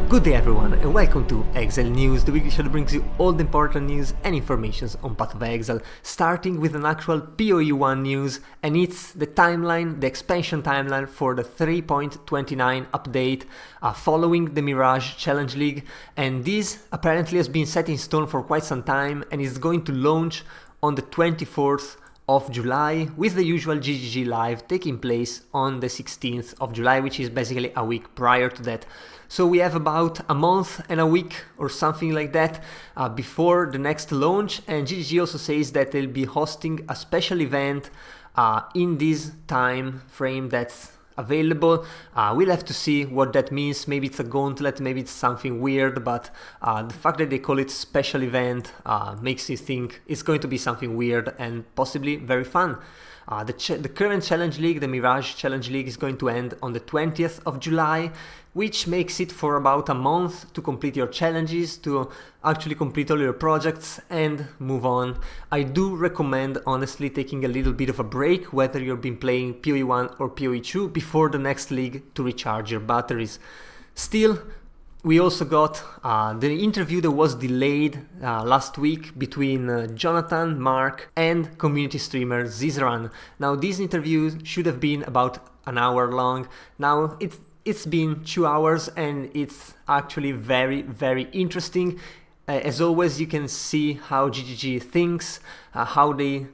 Good day everyone and welcome to Exile News, the weekly show that brings you all the important news and information on Path of Exile, starting with an actual PoE1 news, and it's the timeline, the expansion timeline for the 3.29 update following the Mirage Challenge League, and this apparently has been set in stone for quite some time and is going to launch on the 24th of July, with the usual GGG live taking place on the 16th of July, which is basically a week prior to that. So we have about a month and a week or something like that before the next launch, and GGG also says that they'll be hosting a special event in this time frame that's available. We'll have to see what that means. Maybe it's a gauntlet, maybe it's something weird, but the fact that they call it special event makes you think it's going to be something weird and possibly very fun. The current Challenge League, the Mirage Challenge League, is going to end on the 20th of July, which makes it for about a month to complete your challenges, to actually complete all your projects and move on. I do recommend, honestly, taking a little bit of a break, whether you've been playing PoE1 or PoE2, before the next league to recharge your batteries. Still, we also got the interview that was delayed last week between Jonathan, Mark, and community streamer Zizran. Now, this interview should have been about an hour long. Now, it's been 2 hours and it's actually very, very interesting. As always, you can see how GGG thinks, how they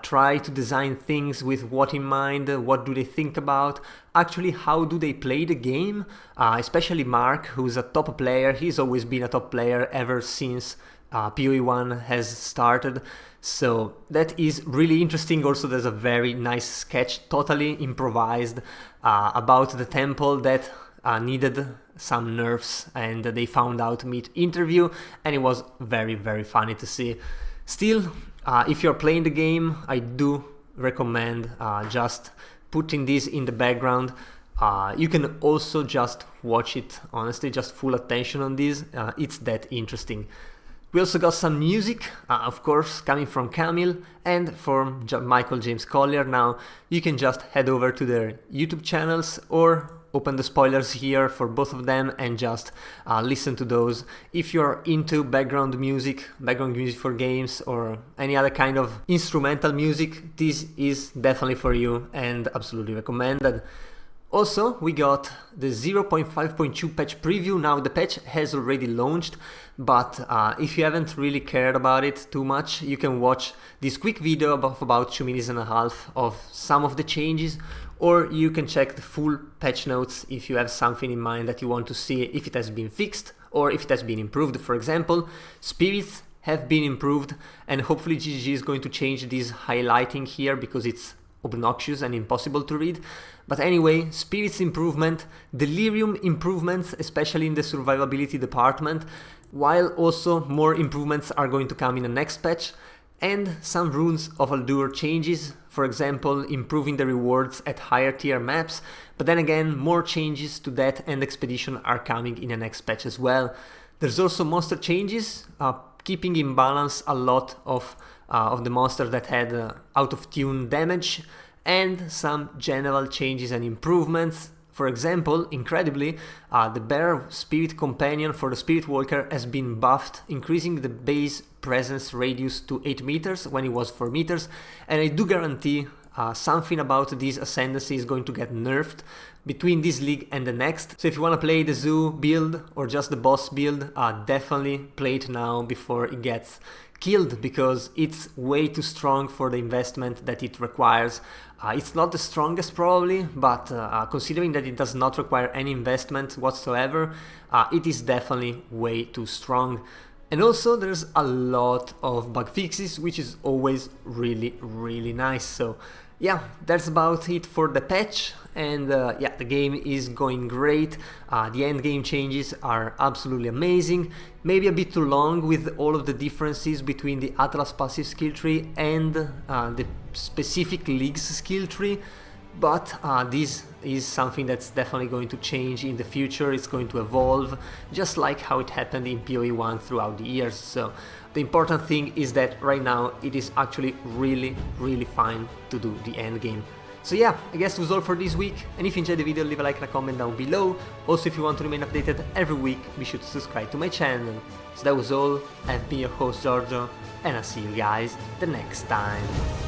try to design things with what in mind, what do they think about, actually how do they play the game, especially Mark, who's a top player. He's always been a top player ever since PoE1 has started, so that is really interesting. Also, there's a very nice sketch, totally improvised, about the temple that needed some nerfs, and they found out mid-interview, and it was very, very funny to see. Still, if you're playing the game, I do recommend just putting this in the background. You can also just watch it, honestly, just full attention on this. It's that interesting. We also got some music, of course, coming from Camille and from Michael James Collier. Now, you can just head over to their YouTube channels or open the spoilers here for both of them and just listen to those. If you're into background music for games or any other kind of instrumental music, this is definitely for you and absolutely recommended. Also, we got the 0.5.2 patch preview. Now, the patch has already launched, but if you haven't really cared about it too much, you can watch this quick video of about 2.5 minutes of some of the changes, or you can check the full patch notes if you have something in mind that you want to see if it has been fixed or if it has been improved. For example, spirits have been improved, and hopefully GGG is going to change this highlighting here because it's obnoxious and impossible to read. But anyway, spirits improvement, delirium improvements, especially in the survivability department, while also more improvements are going to come in the next patch, and some runes of Allure changes, for example, improving the rewards at higher tier maps. But then again, more changes to that and expedition are coming in the next patch as well. There's also monster changes, keeping in balance a lot of the monsters that had out of tune damage, and some general changes and improvements. For example, incredibly, the Bear Spirit Companion for the Spirit Walker has been buffed, increasing the base presence radius to 8 meters when it was 4 meters, and I do guarantee something about this ascendancy is going to get nerfed between this league and the next. So if you want to play the zoo build or just the boss build, definitely play it now before it gets killed, because it's way too strong for the investment that it requires. It's not the strongest probably, but considering that it does not require any investment whatsoever, it is definitely way too strong. And also there's a lot of bug fixes, which is always really, really nice. So yeah, that's about it for the patch, and yeah, the game is going great. The end game changes are absolutely amazing, maybe a bit too long with all of the differences between the Atlas passive skill tree and the specific league's skill tree, but this is something that's definitely going to change in the future. It's going to evolve, just like how it happened in PoE1 throughout the years. So the important thing is that right now it is actually really, really fine to do the end game. So yeah, I guess that was all for this week, and if you enjoyed the video, leave a like and a comment down below. Also, if you want to remain updated every week, be sure to subscribe to my channel. So that was all, I've been your host Giorgio, and I'll see you guys the next time.